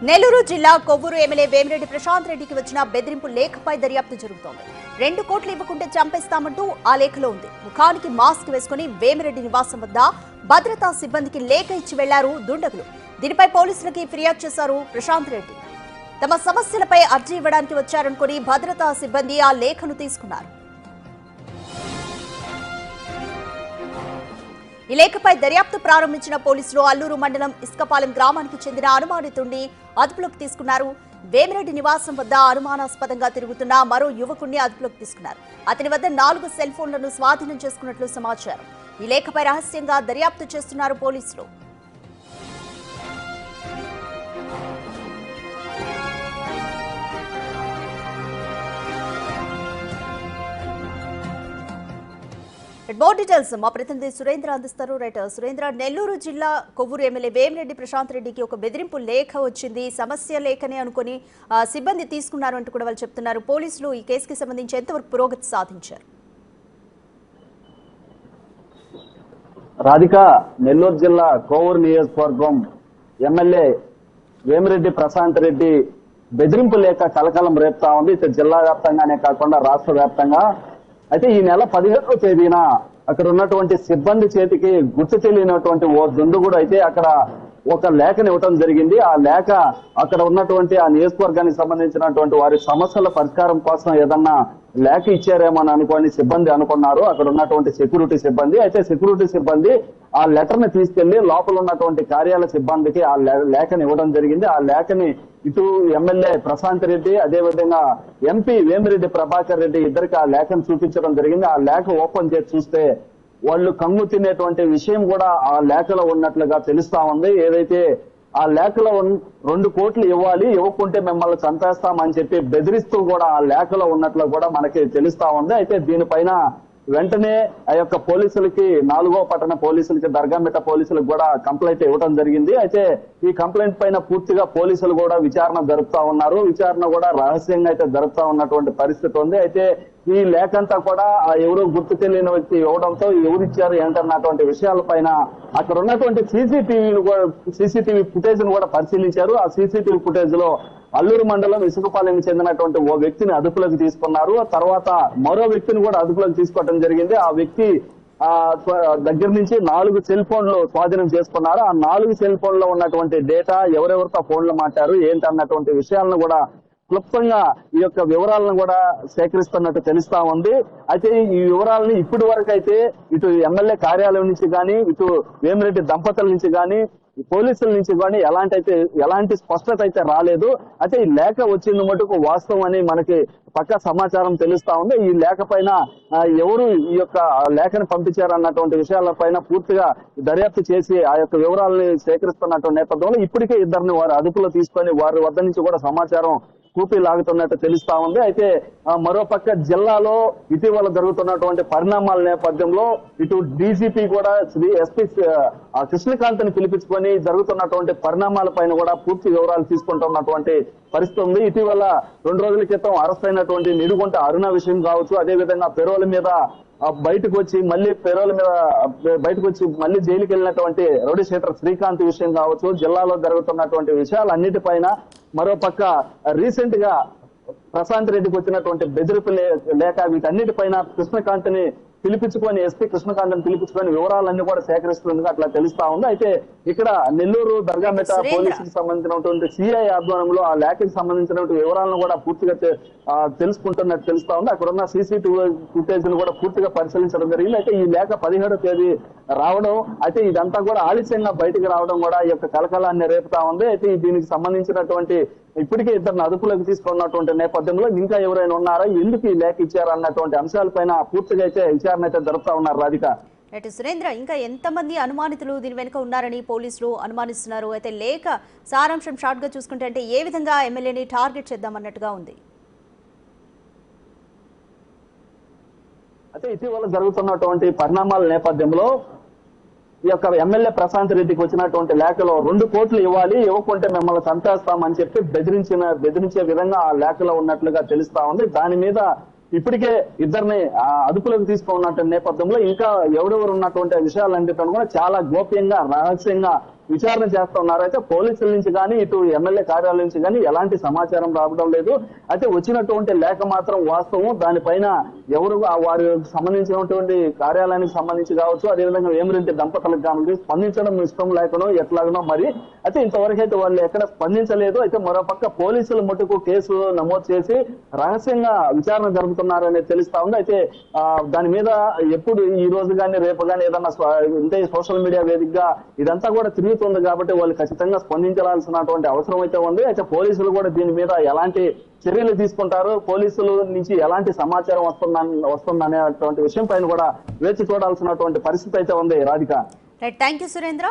నెల్లూరు జిల్లా కొవ్వూరు ఎమ్మెల్యే వేమిరెడ్డి ప్రశాంత్ రెడ్డికి వచ్చిన బెదిరింపు లేఖపై దర్యాప్తు జరుగుతోంది. 2 కోట్లు ఇవ్వకుంటే చంపేస్తామంటూ ఆ లేఖలో ఉంది. ముఖానికి మాస్క్ వేసుకుని వేమిరెడ్డి నివాసం వద్ద భద్రతా సిబ్బందికి లేఖ ఇచ్చి వెళ్లారు దుండగులు. దీనిపై పోలీసులకి ఫిర్యాదు చేశారు ప్రశాంత్ రెడ్డి. తమ సమస్యలపై అర్జీ ఇవ్వడానికి వచ్చారనుకుని భద్రతా సిబ్బంది ఆ లేఖను తీసుకున్నారు. ఈ లేఖపై దర్యాప్తు ప్రారంభించిన పోలీసులు అల్లూరు మండలం ఇసుకపాలెం గ్రామానికి చెందిన అనుమానితుడిని అదుపులోకి తీసుకున్నారు. వేమిరెడ్డి నివాసం వద్ద అనుమానాస్పదంగా తిరుగుతున్న మరో యువకుడిని అదుపులోకి తీసుకున్నారు. అతని వద్ద 4 సెల్ ఫోన్లను స్వాధీనం చేసుకున్నట్లు సమాచారం. ఈ లేఖపై రహస్యంగా దర్యాప్తు చేస్తున్నారు పోలీసులు. మోర్ డీటెయిల్స్ మా ప్రతినిధి సురేంద్ర అందిస్తారు. రైట్ సురేంద్ర, నెల్లూరు జిల్లా కొవ్వూరు ఎమ్మెల్యే వేమిరెడ్డి ప్రశాంత్ రెడ్డికి ఒక బెదిరింపు లేఖ వచ్చింది. సమస్య లేఖనే అనుకుని సిబ్బంది తీసుకున్నారు అంటూ కూడా వాళ్ళు చెప్తున్నారు. పోలీసులు ఈ కేసుకి సంబంధించి ఎంతవరకు పురోగతి సాధించారు? రాధిక, నెల్లూరు జిల్లా కొవ్వూరు నియోజకవర్గం ఎమ్మెల్యే వేమిరెడ్డి ప్రశాంత్ రెడ్డి బెదిరింపు లేఖ కలకలం రేపుతా ఉంది. ఇటు జిల్లా వ్యాప్తంగానే కాకుండా రాష్ట్ర వ్యాప్తంగా. అయితే ఈ నెల 17వ తేదీన అక్కడ ఉన్నటువంటి సిబ్బంది చేతికి గుర్తు తెలియనటువంటి ఓ దుండగుడు అయితే అక్కడ ఒక లేఖను ఇవ్వటం జరిగింది. ఆ లేఖ అక్కడ ఉన్నటువంటి ఆ నియోజకవర్గానికి సంబంధించినటువంటి వారి సమస్యల పరిష్కారం కోసం ఏదన్నా లేఖ ఇచ్చారేమో అని అనుకోని సిబ్బంది అనుకున్నారు. అక్కడ ఉన్నటువంటి సెక్యూరిటీ సిబ్బంది. అయితే సెక్యూరిటీ సిబ్బంది ఆ లెటర్ ని తీసుకెళ్లి లోపల ఉన్నటువంటి కార్యాలయ సిబ్బందికి ఆ లేఖని ఇవ్వడం జరిగింది. ఆ లేఖని ఇటు ఎమ్మెల్యే ప్రశాంత్ రెడ్డి, అదేవిధంగా ఎంపీ వేమిరెడ్డి ప్రభాకర్ రెడ్డి ఇద్దరికి ఆ లేఖను చూపించడం జరిగింది. ఆ లేఖ ఓపెన్ చేసి చూస్తే వాళ్ళు కంగు తినేటువంటి విషయం కూడా ఆ లేఖలో ఉన్నట్లుగా తెలుస్తా ఉంది. ఏదైతే ఆ లేఖలో 2 కోట్లు ఇవ్వాలి, ఇవ్వకుంటే మిమ్మల్ని చంపేస్తామని చెప్పి బెదిరిస్తూ కూడా ఆ లేఖలో ఉన్నట్లు కూడా మనకి తెలుస్తా ఉంది. అయితే దీనిపైన వెంటనే ఆ యొక్క పోలీసులకి 4వ పట్టణ పోలీసులకి, దర్గామిట్ట పోలీసులకు కూడా కంప్లైంట్ ఇవ్వడం జరిగింది. అయితే ఈ కంప్లైంట్ పైన పూర్తిగా పోలీసులు కూడా విచారణ జరుపుతా ఉన్నారు. విచారణ కూడా రహస్యంగా అయితే జరుపుతా ఉన్నటువంటి పరిస్థితి ఉంది. అయితే ఈ లేఖ అంతా కూడా ఎవరు గుర్తు తెలియని వ్యక్తి ఇవ్వడంతో ఎవరిచ్చారు ఏంటన్నటువంటి విషయాలపైన అక్కడ ఉన్నటువంటి సీసీటీవీ ఫుటేజ్ ను కూడా పరిశీలించారు. ఆ సీసీటీవీ ఫుటేజ్ లో అల్లూరు మండలం ఇసుకపాలెం చెందినటువంటి ఓ వ్యక్తిని అదుపులోకి తీసుకున్నారు. తర్వాత మరో వ్యక్తిని కూడా అదుపులోకి తీసుకోవడం జరిగింది. ఆ వ్యక్తి దగ్గర నుంచి 4 సెల్ ఫోన్లు స్వాధీనం చేసుకున్నారు. ఆ 4 సెల్ ఫోన్లో ఉన్నటువంటి డేటా, ఎవరెవరితో ఫోన్లు మాట్లాడారు ఏంటన్నటువంటి విషయాలను కూడా క్లుప్తంగా ఈ యొక్క వివరాలను కూడా సేకరిస్తున్నట్టు తెలుస్తా ఉంది. అయితే ఈ వివరాలని ఇప్పటి వరకు అయితే ఇటు ఎమ్మెల్యే కార్యాలయం నుంచి కానీ, ఇటు వేమిరెడ్డి దంపతుల నుంచి కానీ, పోలీసుల నుంచి కానీ ఎలాంటి స్పష్టత అయితే రాలేదు. అయితే ఈ లేఖ వచ్చింది మటుకు వాస్తవం అని మనకి పక్కా సమాచారం తెలుస్తా ఉంది. ఈ లేఖ పైన ఎవరు ఈ యొక్క లేఖను పంపించారన్నటువంటి విషయాలపైన పూర్తిగా దర్యాప్తు చేసి ఆ యొక్క వివరాలని సేకరిస్తున్నటువంటి నేపథ్యంలో ఇప్పటికే ఇద్దరిని వారి అదుపులో తీసుకొని వారి వద్ద నుంచి కూడా సమాచారం కూపీ లాగుతున్నట్టు తెలుస్తా ఉంది. అయితే మరోపక్క జిల్లాలో ఇటీవల జరుగుతున్నటువంటి పరిణామాల నేపథ్యంలో ఇటు డీజీపీ కూడా ఎస్పీ కృష్ణకాంత్ ని పిలిపించుకొని జరుగుతున్నటువంటి పరిణామాల పైన కూడా పూర్తి వివరాలు తీసుకుంటున్నటువంటి పరిస్థితి ఉంది. ఇటీవల 2 రోజుల క్రితం అరెస్ట్ అయినటువంటి నిడుగుంట అరుణ విషయం కావచ్చు, అదేవిధంగా పెరోల్ మీద బయటకు వచ్చి మళ్ళీ జైలుకి వెళ్ళినటువంటి రౌడీ షీటర్ శ్రీకాంత్ విషయం కావచ్చు, జిల్లాలో జరుగుతున్నటువంటి విషయాలన్నిటిపైన మరోపక్క రీసెంట్ గా ప్రశాంత్ రెడ్డికి వచ్చినటువంటి బెదిరింపు లేఖ, వీటన్నిటిపైన కృష్ణకాంత్ ని పిలిపించుకొని, ఎస్పీ కృష్ణకాంత్ ని పిలిపించుకొని వివరాలన్నీ కూడా సేకరిస్తున్నట్టుగా అట్లా తెలుస్తా ఉంది. అయితే ఇక్కడ నెల్లూరు దర్గామిట్ట పోలీసులకు సంబంధించినటువంటి సిఐ ఆధ్వర్యంలో ఆ లేఖకి సంబంధించినటువంటి వివరాలను కూడా పూర్తిగా తెలుసుకుంటున్నట్టు తెలుస్తా ఉంది. అక్కడ ఉన్న సీసీటీవీ ఫుటేజ్ ను కూడా పూర్తిగా పరిశీలించడం జరిగింది. అయితే ఈ లేఖ 17వ తేదీ రావడం, అయితే ఇదంతా కూడా ఆలస్యంగా బయటకు రావడం కూడా ఈ యొక్క కలకలాన్ని రేపుతా ఉంది. అయితే దీనికి సంబంధించినటువంటి ఇప్పటికే ఇద్దరిని అదుపులోకి తీసుకున్నటువంటి నేపథ్యంలో ఇంకా ఎవరైనా ఉన్నారా, ఎందుకు ఈ లేఖ ఇచ్చారన్నటువంటి అంశాలపైన పూర్తిగా అయితే విచారణ అయితే జరుపుతా ఉన్నారు. రాధిక, సురేంద్ర, ఇంకా ఎంతమంది అనుమానితులు దీని వెనుక ఉన్నారని పోలీసులు అనుమానిస్తున్నారు? అయితే లేఖ సారాంశం షార్ట్ గా చూసుకుంటే అంటే ఏ విధంగా ఎమ్మెల్యేని టార్గెట్ చేద్దామన్నట్టుగా ఉంది? అయితే ఇటీవల జరుగుతున్నటువంటి పరిణామాల నేపథ్యంలో ఈ యొక్క ఎమ్మెల్యే ప్రశాంత్ రెడ్డికి వచ్చినటువంటి లేఖలో 2 కోట్లు ఇవ్వాలి, ఇవ్వకుంటే మిమ్మల్ని చంపేస్తామని చెప్పి బెదిరించే విధంగా ఆ లేఖలో ఉన్నట్లుగా తెలుస్తా ఉంది. దాని మీద ఇప్పటికే ఇద్దరిని అదుపులోకి తీసుకున్నటువంటి నేపథ్యంలో ఇంకా ఎవరెవరు ఉన్నటువంటి విషయాలన్నిటిని కూడా చాలా గోప్యంగా రహస్యంగా విచారణ చేస్తున్నారు. అయితే పోలీసుల నుంచి కానీ ఇటు ఎమ్మెల్యే కార్యాలయం నుంచి కానీ ఎలాంటి సమాచారం రావడం లేదు. అయితే వచ్చినటువంటి లేఖ మాత్రం వాస్తవం. దానిపైన ఎవరు వారి సంబంధించినటువంటి కార్యాలయానికి సంబంధించి కావచ్చు, అదేవిధంగా వేమిరెడ్డి దంపతులకు కానీ స్పందించడం ఇష్టం లేకనో ఎట్లాగనో మరి. అయితే ఇంతవరకు అయితే వాళ్ళు ఎక్కడ స్పందించలేదు. అయితే మరోపక్క పోలీసులు మటుకు కేసు నమోదు చేసి రహస్యంగా విచారణ జరుపుతున్నారనేది తెలుస్తా ఉంది. అయితే దాని మీద ఎప్పుడు ఈ రోజు కానీ రేపు కానీ ఏదన్నా ఇంతే సోషల్ మీడియా వేదికగా ఇదంతా కూడా తిరుగుతుంది కాబట్టి వాళ్ళు ఖచ్చితంగా స్పందించాల్సినటువంటి అవసరం అయితే ఉంది. అయితే పోలీసులు కూడా దీని మీద ఎలాంటి చర్యలు తీసుకుంటారు, పోలీసుల నుంచి ఎలాంటి సమాచారం వస్తుందనేటువంటి విషయం పైన కూడా వేచి చూడాల్సినటువంటి పరిస్థితి అయితే ఉంది. Radhika, thank you Surendra.